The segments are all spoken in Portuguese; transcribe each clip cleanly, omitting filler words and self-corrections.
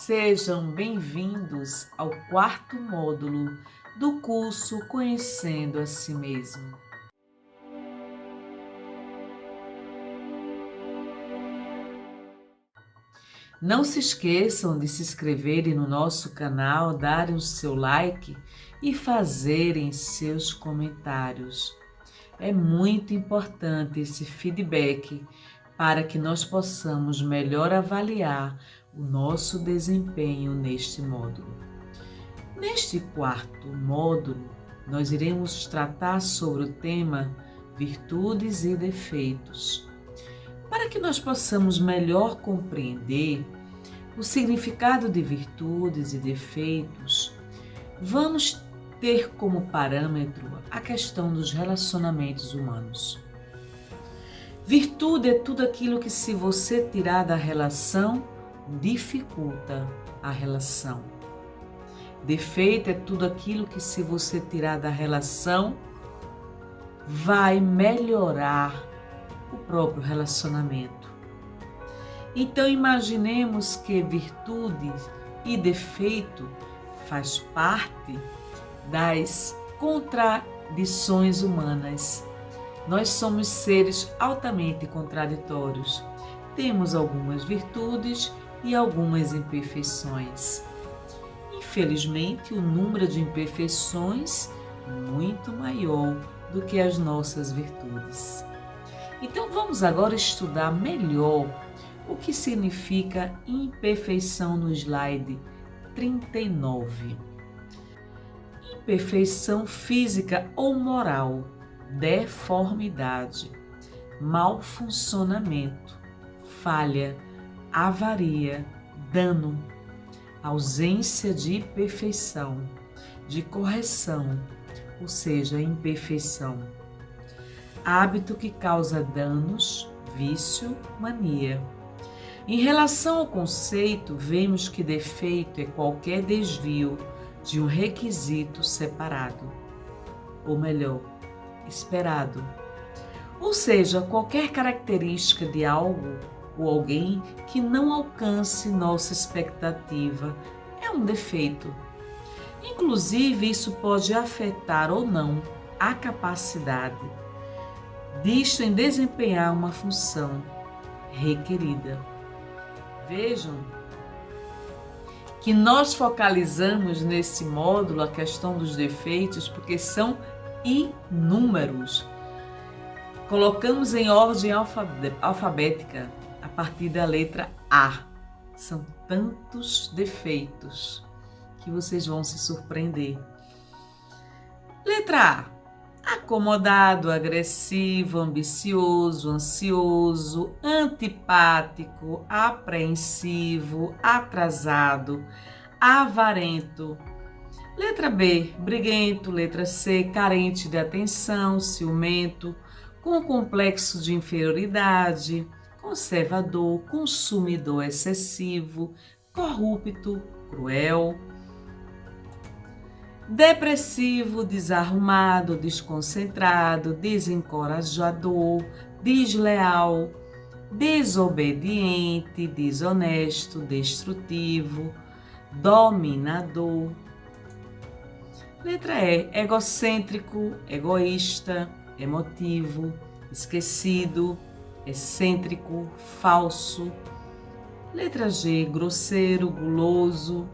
Sejam bem-vindos ao quarto módulo do curso Conhecendo a Si Mesmo. Não se esqueçam de se inscreverem no nosso canal, darem o seu like e fazerem seus comentários. É muito importante esse feedback para que nós possamos melhor avaliar o nosso desempenho neste módulo. Neste quarto módulo, nós iremos tratar sobre o tema virtudes e defeitos. Para que nós possamos melhor compreender o significado de virtudes e defeitos, vamos ter como parâmetro a questão dos relacionamentos humanos. Virtude é tudo aquilo que, se você tirar da relação, dificulta a relação. Defeito é tudo aquilo que, se você tirar da relação, vai melhorar o próprio relacionamento. Então, imaginemos que virtude e defeito faz parte das contradições humanas. Nós somos seres altamente contraditórios. Temos algumas virtudes e algumas imperfeições. Infelizmente, o número de imperfeições é muito maior do que as nossas virtudes. Então, vamos agora estudar melhor o que significa imperfeição no slide 39. Imperfeição física ou moral, deformidade, mau funcionamento, falha, avaria, dano, ausência de perfeição, de correção, ou seja, imperfeição. Hábito que causa danos, vício, mania. Em relação ao conceito, vemos que defeito é qualquer desvio de um requisito separado, ou melhor, esperado. Ou seja, qualquer característica de algo ou alguém que não alcance nossa expectativa é um defeito. Inclusive, isso pode afetar ou não a capacidade disto em desempenhar uma função requerida. Vejam que nós focalizamos nesse módulo a questão dos defeitos porque são inúmeros. Colocamos em ordem alfabética a partir da letra A. São tantos defeitos que vocês vão se surpreender. Letra A. Acomodado, agressivo, ambicioso, ansioso, antipático, apreensivo, atrasado, avarento. Letra B, briguento. Letra C, carente de atenção, ciumento, com complexo de inferioridade, conservador, consumidor excessivo, corrupto, cruel. Depressivo, desarrumado, desconcentrado, desencorajador, desleal, desobediente, desonesto, destrutivo, dominador. Letra E, egocêntrico, egoísta, emotivo, esquecido, excêntrico, falso. Letra G, grosseiro, guloso.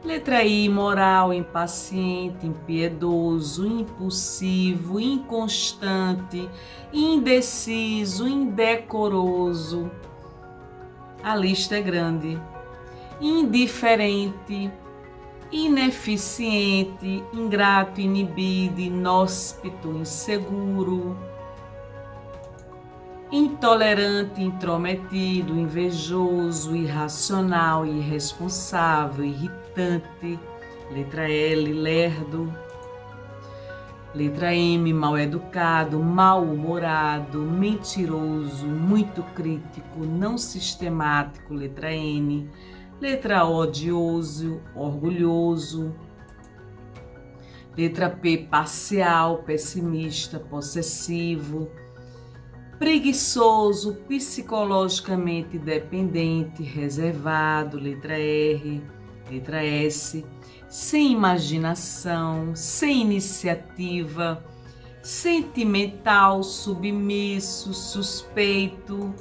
Letra I, imoral, impaciente, impiedoso, impulsivo, inconstante, indeciso, indecoroso. A lista é grande. Indiferente, ineficiente, ingrato, inibido, inóspito, inseguro. Intolerante, intrometido, invejoso, irracional, irresponsável, irritante. Letra L, lerdo. Letra M, mal-educado, mal-humorado, mentiroso, muito crítico, não sistemático. Letra N. Letra O, odioso, orgulhoso. Letra P, parcial, pessimista, possessivo. preguiçoso, psicologicamente dependente, reservado, letra R, letra S, sem imaginação, sem iniciativa, sentimental, submisso, suspeito.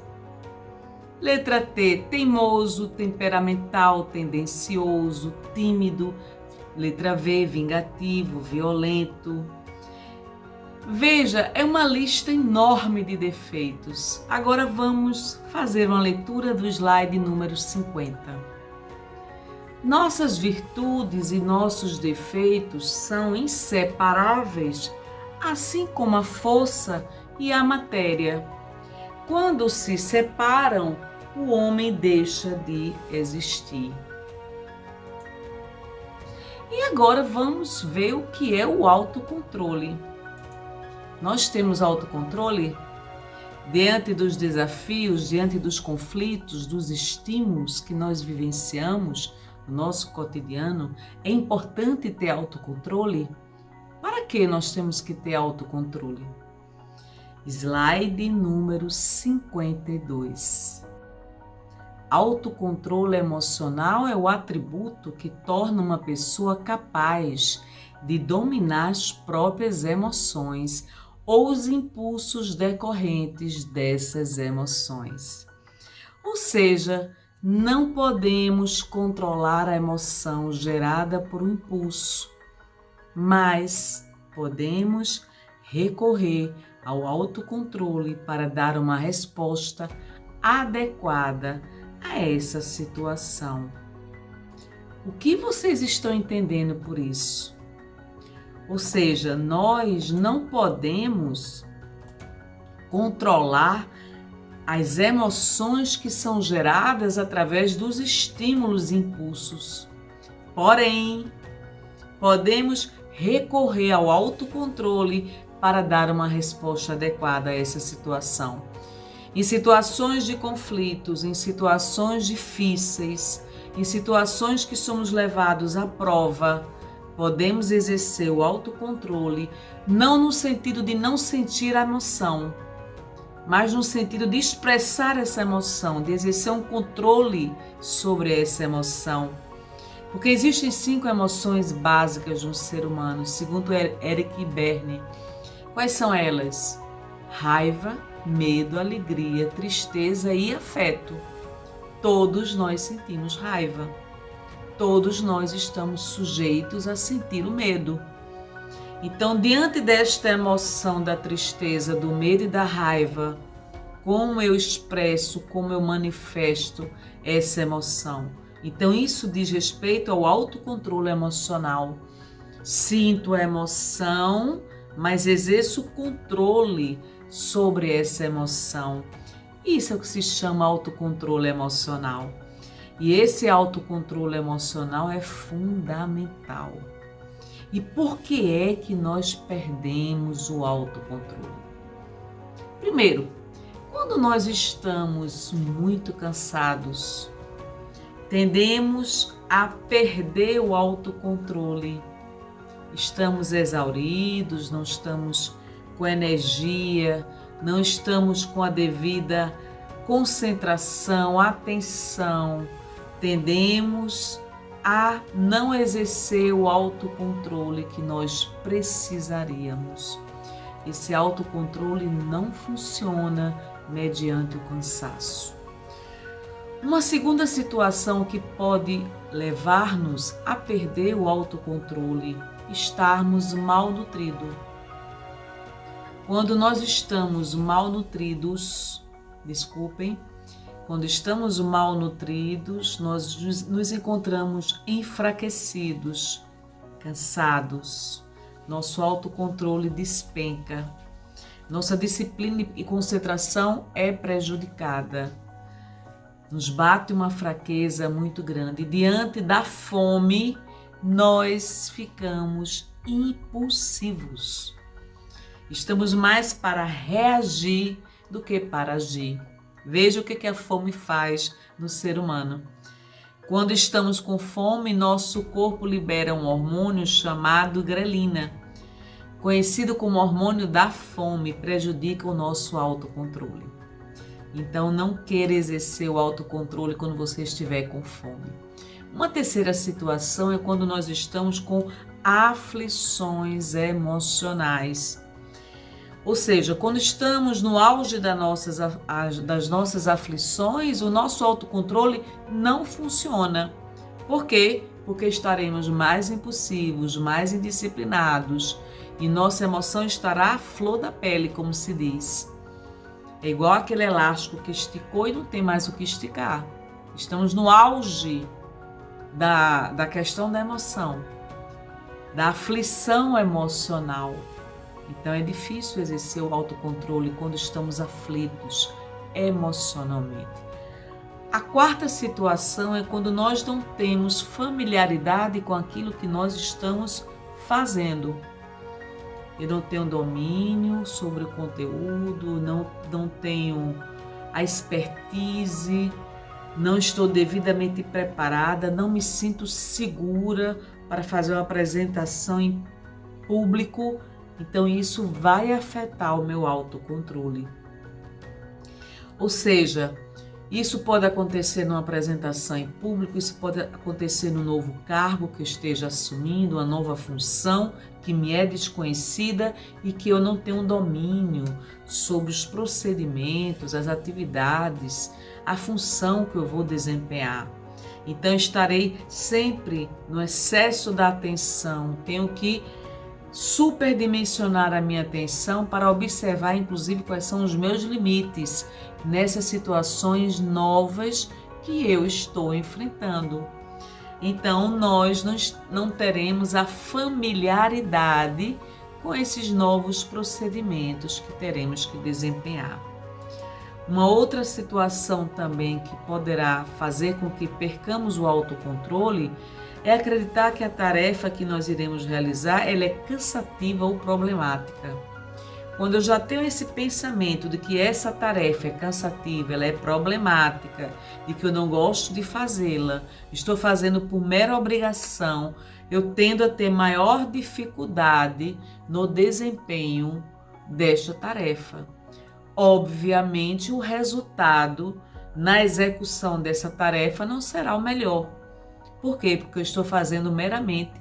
Letra T, teimoso, temperamental, tendencioso, tímido. Letra V, vingativo, violento. Veja, é uma lista enorme de defeitos. Agora vamos fazer uma leitura do slide número 50. Nossas virtudes e nossos defeitos são inseparáveis, assim como a força e a matéria. Quando se separam, o homem deixa de existir. E agora vamos ver o que é o autocontrole. Nós temos autocontrole diante dos desafios, diante dos conflitos, dos estímulos que nós vivenciamos no nosso cotidiano. É importante ter autocontrole? Para que nós temos que ter autocontrole? Slide número 52. Autocontrole emocional é o atributo que torna uma pessoa capaz de dominar as próprias emoções ou os impulsos decorrentes dessas emoções. Ou seja, não podemos controlar a emoção gerada por um impulso, mas podemos recorrer ao autocontrole para dar uma resposta adequada a essa situação. O que vocês estão entendendo por isso? Ou seja, nós não podemos controlar as emoções que são geradas através dos estímulos e impulsos. Porém, podemos recorrer ao autocontrole para dar uma resposta adequada a essa situação. Em situações de conflitos, em situações difíceis, em situações que somos levados à prova, podemos exercer o autocontrole, não no sentido de não sentir a emoção, mas no sentido de expressar essa emoção, de exercer um controle sobre essa emoção. Porque existem 5 emoções básicas no ser humano, segundo Eric Berne. Quais são elas? Raiva, medo, alegria, tristeza e afeto. Todos nós sentimos raiva. Todos nós estamos sujeitos a sentir o medo. Então, diante desta emoção da tristeza, do medo e da raiva, como eu expresso, como eu manifesto essa emoção? Então, isso diz respeito ao autocontrole emocional. Sinto a emoção, mas exerço controle sobre essa emoção. Isso é o que se chama autocontrole emocional. E esse autocontrole emocional é fundamental. E por que é que nós perdemos o autocontrole? Primeiro, quando nós estamos muito cansados, tendemos a perder o autocontrole. Estamos exauridos, não estamos com energia, não estamos com a devida concentração, atenção. Tendemos a não exercer o autocontrole que nós precisaríamos. Esse autocontrole não funciona mediante o cansaço. Uma segunda situação que pode levar-nos a perder o autocontrole, estarmos malnutridos. Quando nós estamos malnutridos, quando estamos malnutridos, nós nos encontramos enfraquecidos, cansados, nosso autocontrole despenca, nossa disciplina e concentração é prejudicada. Nos bate uma fraqueza muito grande. Diante da fome, nós ficamos impulsivos. Estamos mais para reagir do que para agir. Veja o que a fome faz no ser humano. Quando estamos com fome, nosso corpo libera um hormônio chamado grelina. conhecido como hormônio da fome, prejudica o nosso autocontrole. Então, não queira exercer o autocontrole quando você estiver com fome. Uma terceira situação é quando nós estamos com aflições emocionais. Ou seja, quando estamos no auge das nossas aflições, o nosso autocontrole não funciona. Por quê? Porque estaremos mais impulsivos, mais indisciplinados e nossa emoção estará à flor da pele, como se diz. É igual aquele elástico que esticou e não tem mais o que esticar. Estamos no auge da questão da emoção, da aflição emocional. Então é difícil exercer o autocontrole quando estamos aflitos emocionalmente. A quarta situação é quando nós não temos familiaridade com aquilo que nós estamos fazendo. Eu não tenho domínio sobre o conteúdo, não tenho a expertise, não estou devidamente preparada, não me sinto segura para fazer uma apresentação em público. Então, isso vai afetar o meu autocontrole. Ou seja, isso pode acontecer numa apresentação em público, isso pode acontecer no novo cargo que eu esteja assumindo, uma nova função que me é desconhecida e que eu não tenho domínio sobre os procedimentos, as atividades, a função que eu vou desempenhar. Então, estarei sempre no excesso da atenção, tenho que superdimensionar a minha atenção para observar, inclusive, quais são os meus limites nessas situações novas que eu estou enfrentando. Então, nós não teremos a familiaridade com esses novos procedimentos que teremos que desempenhar. Uma outra situação também que poderá fazer com que percamos o autocontrole é acreditar que a tarefa que nós iremos realizar ela é cansativa ou problemática. Quando eu já tenho esse pensamento de que essa tarefa é cansativa, ela é problemática, de que eu não gosto de fazê-la, estou fazendo por mera obrigação, eu tendo a ter maior dificuldade no desempenho desta tarefa. Obviamente, o resultado na execução dessa tarefa não será o melhor. Por quê? Porque eu estou fazendo meramente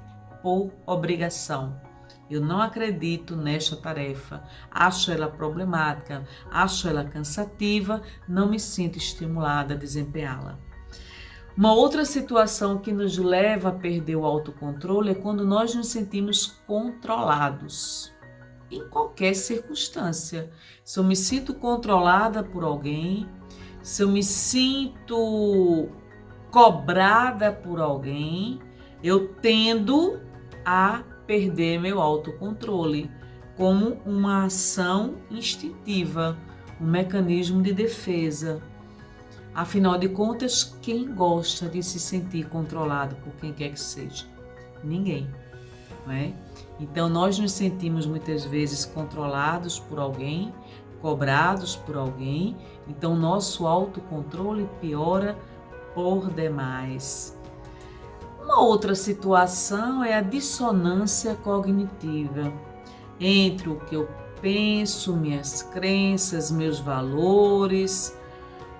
por obrigação. Eu não acredito nesta tarefa, acho ela problemática, acho ela cansativa, não me sinto estimulada a desempenhá-la. Uma outra situação que nos leva a perder o autocontrole é quando nós nos sentimos controlados, em qualquer circunstância. Se eu me sinto controlada por alguém, se eu me sinto cobrada por alguém, eu tendo a perder meu autocontrole como uma ação instintiva, um mecanismo de defesa. Afinal de contas, quem gosta de se sentir controlado por quem quer que seja? Ninguém, não é? Então, nós nos sentimos muitas vezes controlados por alguém, cobrados por alguém, então nosso autocontrole piora por demais. Uma outra situação é a dissonância cognitiva entre o que eu penso, minhas crenças, meus valores.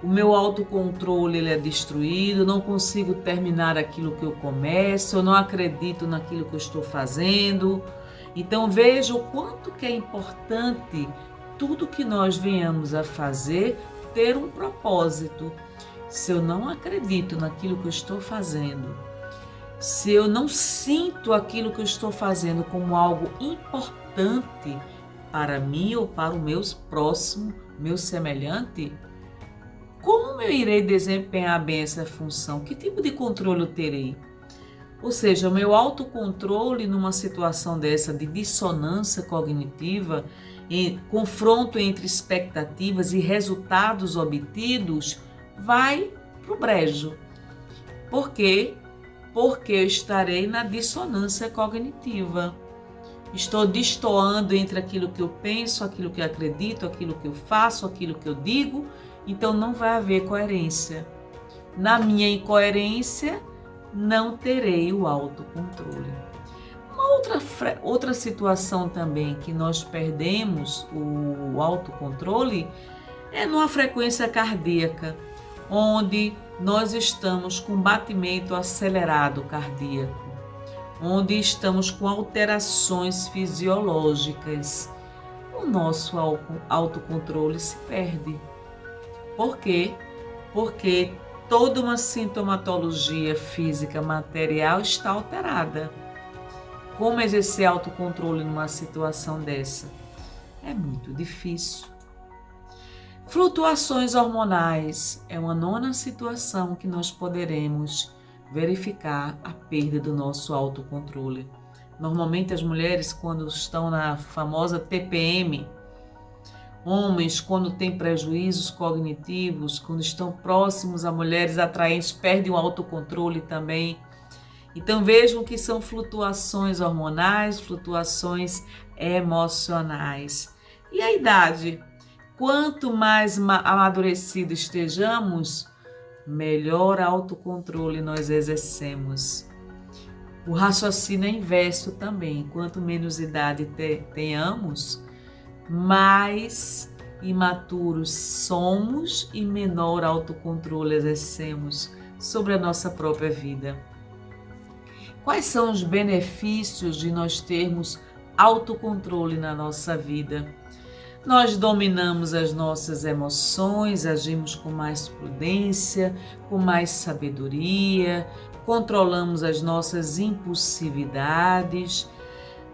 O meu autocontrole ele é destruído, não consigo terminar aquilo que eu começo, eu não acredito naquilo que eu estou fazendo. Então veja o quanto que é importante tudo que nós venhamos a fazer ter um propósito. Se eu não acredito naquilo que eu estou fazendo, se eu não sinto aquilo que eu estou fazendo como algo importante para mim ou para o meu próximo, meu semelhante, como eu irei desempenhar bem essa função? Que tipo de controle eu terei? Ou seja, o meu autocontrole numa situação dessa de dissonância cognitiva, em confronto entre expectativas e resultados obtidos, vai para o brejo. Por quê? Porque eu estarei na dissonância cognitiva. Estou destoando entre aquilo que eu penso, aquilo que eu acredito, aquilo que eu faço, aquilo que eu digo, então não vai haver coerência. Na minha incoerência, não terei o autocontrole. Uma Outra situação também que nós perdemos o autocontrole é numa frequência cardíaca, onde nós estamos com batimento acelerado cardíaco, onde estamos com alterações fisiológicas. O nosso autocontrole se perde. Por quê? Porque toda uma sintomatologia física material está alterada. Como exercer autocontrole numa situação dessa? É muito difícil. Flutuações hormonais é uma nona situação que nós poderemos verificar a perda do nosso autocontrole. Normalmente as mulheres, quando estão na famosa TPM, homens, quando têm prejuízos cognitivos, quando estão próximos a mulheres atraentes, perdem o autocontrole também. Então vejam que são flutuações hormonais, flutuações emocionais. E a idade? Quanto mais amadurecido estejamos, melhor autocontrole nós exercemos. O raciocínio é inverso também. Quanto menos idade tenhamos, mais imaturos somos e menor autocontrole exercemos sobre a nossa própria vida. Quais são os benefícios de nós termos autocontrole na nossa vida? Nós dominamos as nossas emoções, agimos com mais prudência, com mais sabedoria, controlamos as nossas impulsividades,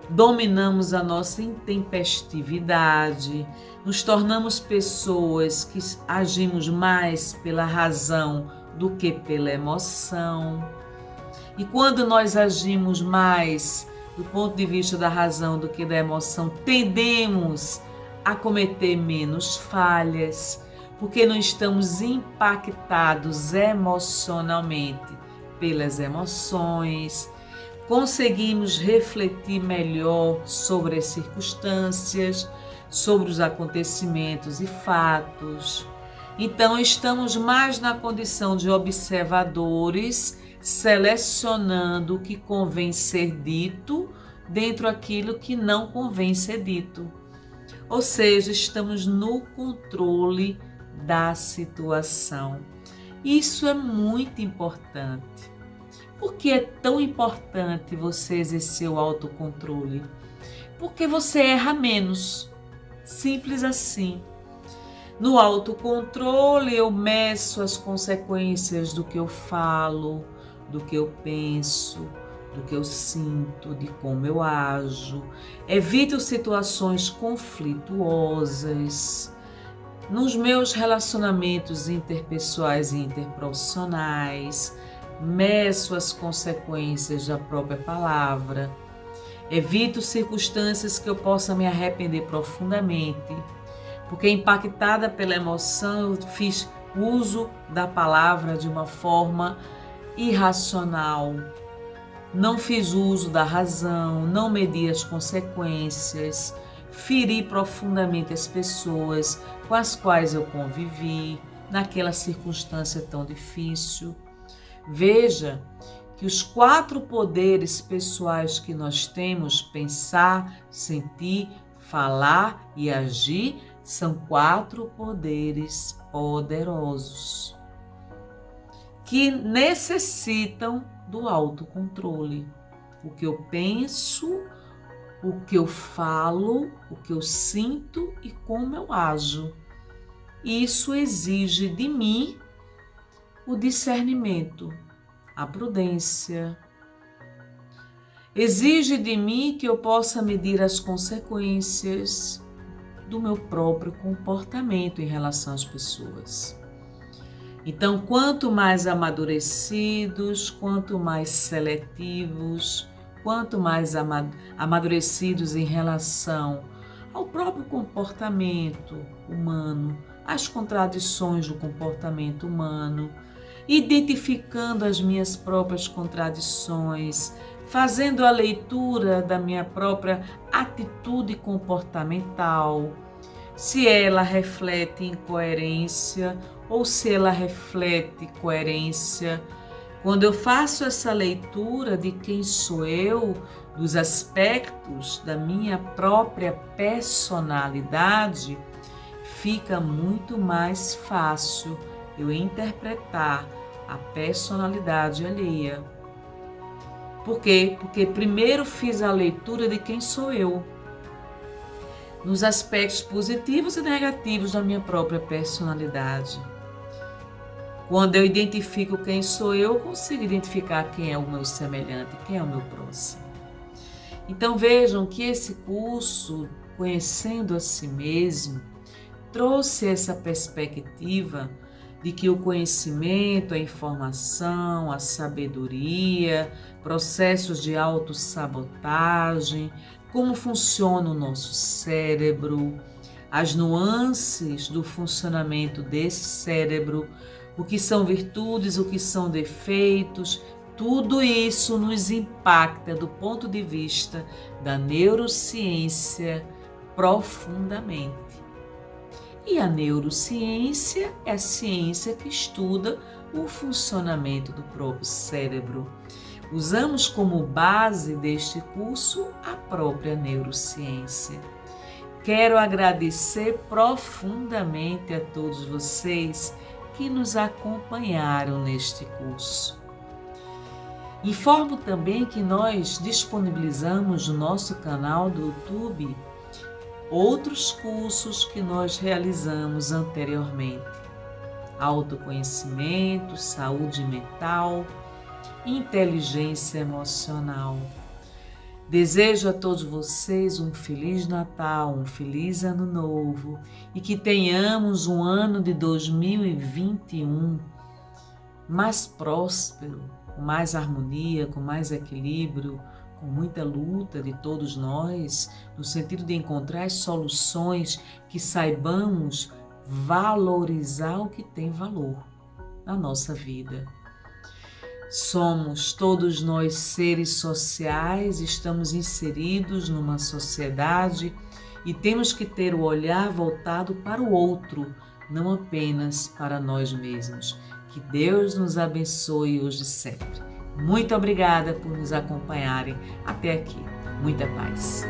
dominamos a nossa intempestividade, nos tornamos pessoas que agimos mais pela razão do que pela emoção. E quando nós agimos mais do ponto de vista da razão do que da emoção, tendemos a cometer menos falhas, porque não estamos impactados emocionalmente pelas emoções, conseguimos refletir melhor sobre as circunstâncias, sobre os acontecimentos e fatos. Então, estamos mais na condição de observadores, selecionando o que convém ser dito dentro daquilo que não convém ser dito. Ou seja, estamos no controle da situação. Isso é muito importante. Por que é tão importante você exercer o autocontrole? Porque você erra menos. Simples assim. No autocontrole, eu meço as consequências do que eu falo, do que eu penso, do que eu sinto, de como eu ajo. Evito situações conflituosas. Nos meus relacionamentos interpessoais e interprofissionais, meço as consequências da própria palavra. Evito circunstâncias que eu possa me arrepender profundamente, porque impactada pela emoção, eu fiz uso da palavra de uma forma irracional. Não fiz uso da razão, não medi as consequências, feri profundamente as pessoas com as quais eu convivi naquela circunstância tão difícil. Veja que os 4 poderes pessoais que nós temos, pensar, sentir, falar e agir, são 4 poderes poderosos que necessitam do autocontrole. O que eu penso, o que eu falo, o que eu sinto e como eu ajo. Isso exige de mim o discernimento, a prudência. Exige de mim que eu possa medir as consequências do meu próprio comportamento em relação às pessoas. Então, quanto mais amadurecidos, quanto mais seletivos, quanto mais amadurecidos em relação ao próprio comportamento humano, às contradições do comportamento humano, identificando as minhas próprias contradições, fazendo a leitura da minha própria atitude comportamental, se ela reflete incoerência ou se ela reflete coerência Quando eu faço essa leitura de quem sou eu, dos aspectos da minha própria personalidade, fica muito mais fácil eu interpretar a personalidade alheia. Por quê? Porque primeiro fiz a leitura de quem sou eu, nos aspectos positivos e negativos da minha própria personalidade. Quando eu identifico quem sou eu consigo identificar quem é o meu semelhante, quem é o meu próximo. Então vejam que esse curso, Conhecendo a Si Mesmo, trouxe essa perspectiva de que o conhecimento, a informação, a sabedoria, processos de autossabotagem, como funciona o nosso cérebro, as nuances do funcionamento desse cérebro, o que são virtudes, o que são defeitos, tudo isso nos impacta do ponto de vista da neurociência profundamente. E a neurociência é a ciência que estuda o funcionamento do próprio cérebro. Usamos como base deste curso a própria neurociência. Quero agradecer profundamente a todos vocês que nos acompanharam neste curso. Informo também que nós disponibilizamos no nosso canal do YouTube outros cursos que nós realizamos anteriormente: autoconhecimento, saúde mental, inteligência emocional. Desejo a todos vocês um Feliz Natal, um Feliz Ano Novo e que tenhamos um ano de 2021 mais próspero, com mais harmonia, com mais equilíbrio, com muita luta de todos nós, no sentido de encontrar soluções que saibamos valorizar o que tem valor na nossa vida. Somos todos nós seres sociais, estamos inseridos numa sociedade e temos que ter o olhar voltado para o outro, não apenas para nós mesmos. Que Deus nos abençoe hoje e sempre. Muito obrigada por nos acompanharem até aqui. Muita paz.